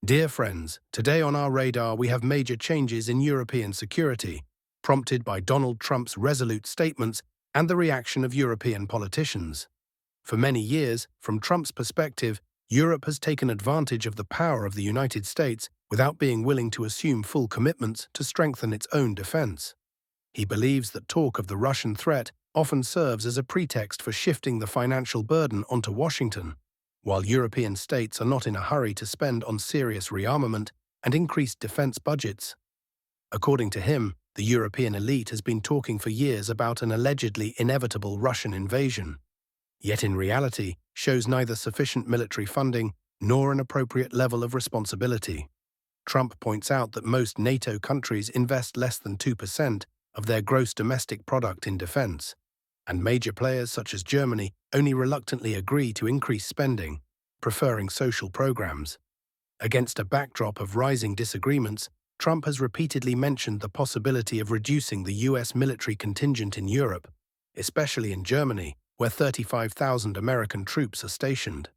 Dear friends, today on our radar we have major changes in European security, prompted by Donald Trump's resolute statements and the reaction of European politicians. For many years, from Trump's perspective, Europe has taken advantage of the power of the United States without being willing to assume full commitments to strengthen its own defense. He believes that talk of the Russian threat often serves as a pretext for shifting the financial burden onto Washington, while European states are not in a hurry to spend on serious rearmament and increased defense budgets. According to him, the European elite has been talking for years about an allegedly inevitable Russian invasion, yet in reality shows neither sufficient military funding nor an appropriate level of responsibility. Trump points out that most NATO countries invest less than 2% of their gross domestic product in defense, and major players such as Germany only reluctantly agree to increase spending, preferring social programs. Against a backdrop of rising disagreements, Trump has repeatedly mentioned the possibility of reducing the US military contingent in Europe, especially in Germany, where 35,000 American troops are stationed.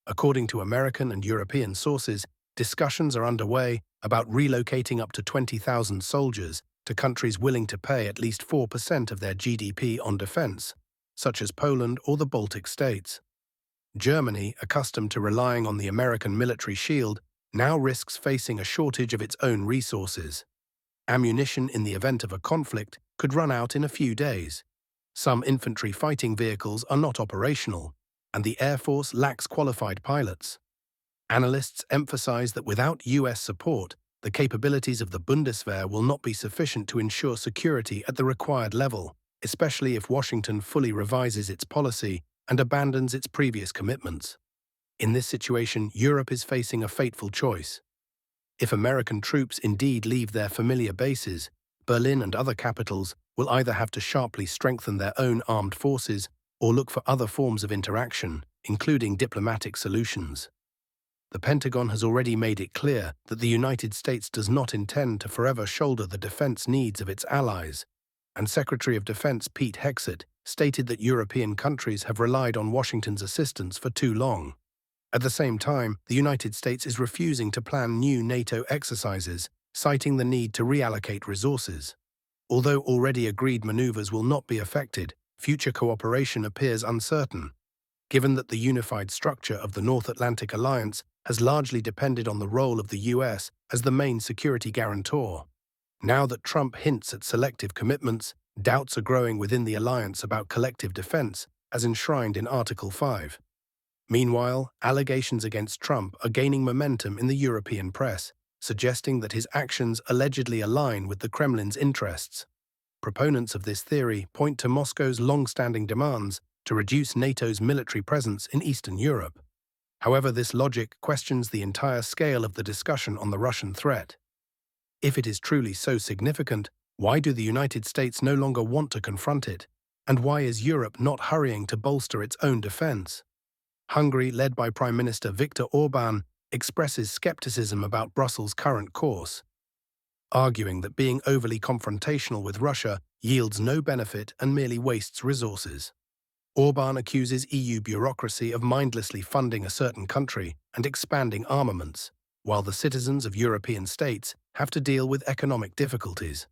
According to American and European sources, discussions are underway about relocating up to 20,000 soldiers to countries willing to pay at least 4% of their GDP on defense, such as Poland or the Baltic states. Germany, accustomed to relying on the American military shield, now risks facing a shortage of its own resources. Ammunition in the event of a conflict could run out in a few days. Some infantry fighting vehicles are not operational, and the Air Force lacks qualified pilots. Analysts emphasize that without US support, the capabilities of the Bundeswehr will not be sufficient to ensure security at the required level, especially if Washington fully revises its policy and abandons its previous commitments. In this situation, Europe is facing a fateful choice. If American troops indeed leave their familiar bases, Berlin and other capitals will either have to sharply strengthen their own armed forces or look for other forms of interaction, including diplomatic solutions. The Pentagon has already made it clear that the United States does not intend to forever shoulder the defense needs of its allies, and Secretary of Defense Pete Hegseth stated that European countries have relied on Washington's assistance for too long. At the same time, the United States is refusing to plan new NATO exercises, citing the need to reallocate resources. Although already agreed maneuvers will not be affected, future cooperation appears uncertain, given that the unified structure of the North Atlantic Alliance has largely depended on the role of the US as the main security guarantor. Now that Trump hints at selective commitments, doubts are growing within the alliance about collective defense, as enshrined in Article 5. Meanwhile, allegations against Trump are gaining momentum in the European press, suggesting that his actions allegedly align with the Kremlin's interests. Proponents of this theory point to Moscow's long-standing demands to reduce NATO's military presence in Eastern Europe. However, this logic questions the entire scale of the discussion on the Russian threat. If it is truly so significant, why do the United States no longer want to confront it? And why is Europe not hurrying to bolster its own defense? Hungary, led by Prime Minister Viktor Orbán, expresses skepticism about Brussels' current course, arguing that being overly confrontational with Russia yields no benefit and merely wastes resources. Orbán accuses EU bureaucracy of mindlessly funding a certain country and expanding armaments, while the citizens of European states have to deal with economic difficulties.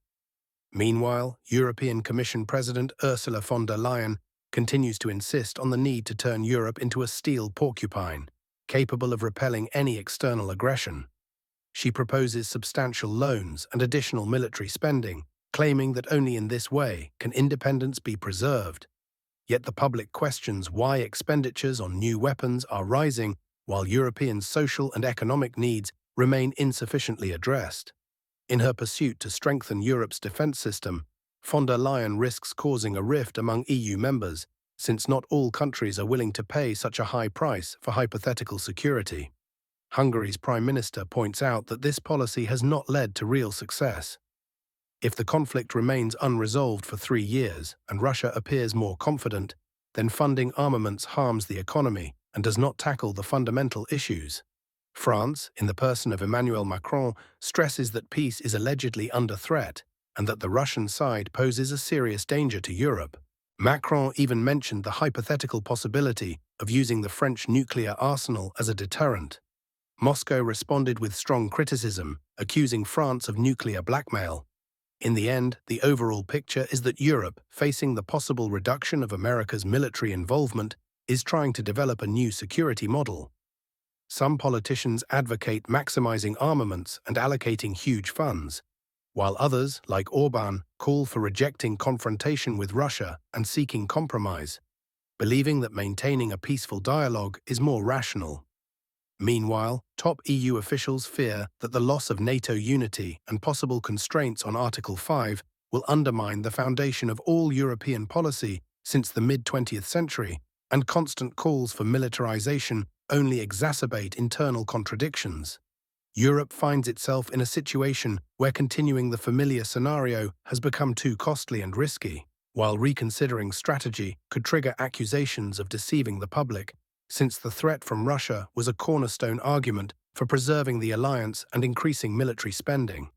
Meanwhile, European Commission President Ursula von der Leyen continues to insist on the need to turn Europe into a steel porcupine, capable of repelling any external aggression. She proposes substantial loans and additional military spending, claiming that only in this way can independence be preserved. Yet the public questions why expenditures on new weapons are rising while European social and economic needs remain insufficiently addressed. In her pursuit to strengthen Europe's defense system, von der Leyen risks causing a rift among EU members, since not all countries are willing to pay such a high price for hypothetical security. Hungary's Prime Minister points out that this policy has not led to real success. If the conflict remains unresolved for 3 years and Russia appears more confident, then funding armaments harms the economy and does not tackle the fundamental issues. France, in the person of Emmanuel Macron, stresses that peace is allegedly under threat and that the Russian side poses a serious danger to Europe. Macron even mentioned the hypothetical possibility of using the French nuclear arsenal as a deterrent. Moscow responded with strong criticism, accusing France of nuclear blackmail. In the end, the overall picture is that Europe, facing the possible reduction of America's military involvement, is trying to develop a new security model. Some politicians advocate maximizing armaments and allocating huge funds, while others, like Orban, call for rejecting confrontation with Russia and seeking compromise, believing that maintaining a peaceful dialogue is more rational. Meanwhile, top EU officials fear that the loss of NATO unity and possible constraints on Article 5 will undermine the foundation of all European policy since the mid-20th century, and constant calls for militarization only exacerbate internal contradictions. Europe finds itself in a situation where continuing the familiar scenario has become too costly and risky, while reconsidering strategy could trigger accusations of deceiving the public, since the threat from Russia was a cornerstone argument for preserving the alliance and increasing military spending.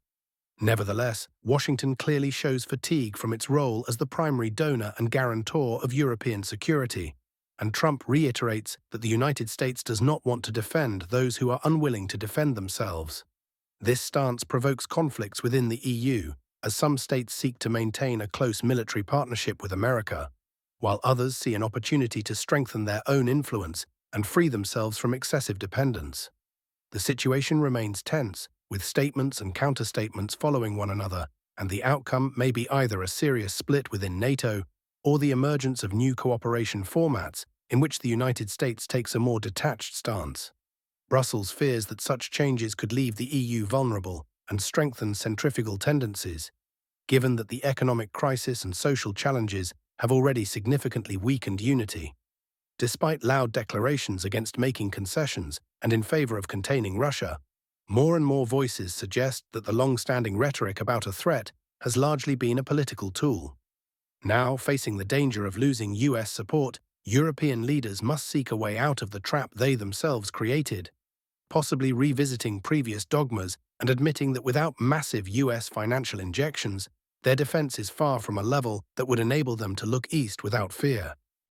Nevertheless, Washington clearly shows fatigue from its role as the primary donor and guarantor of European security, and Trump reiterates that the United States does not want to defend those who are unwilling to defend themselves. This stance provokes conflicts within the EU, as some states seek to maintain a close military partnership with America, while others see an opportunity to strengthen their own influence and free themselves from excessive dependence. The situation remains tense, with statements and counterstatements following one another, and the outcome may be either a serious split within NATO or the emergence of new cooperation formats in which the United States takes a more detached stance. Brussels fears that such changes could leave the EU vulnerable and strengthen centrifugal tendencies, given that the economic crisis and social challenges have already significantly weakened unity. Despite loud declarations against making concessions and in favor of containing Russia, more and more voices suggest that the long-standing rhetoric about a threat has largely been a political tool. Now, facing the danger of losing US support, European leaders must seek a way out of the trap they themselves created, possibly revisiting previous dogmas and admitting that without massive US financial injections, their defense is far from a level that would enable them to look east without fear.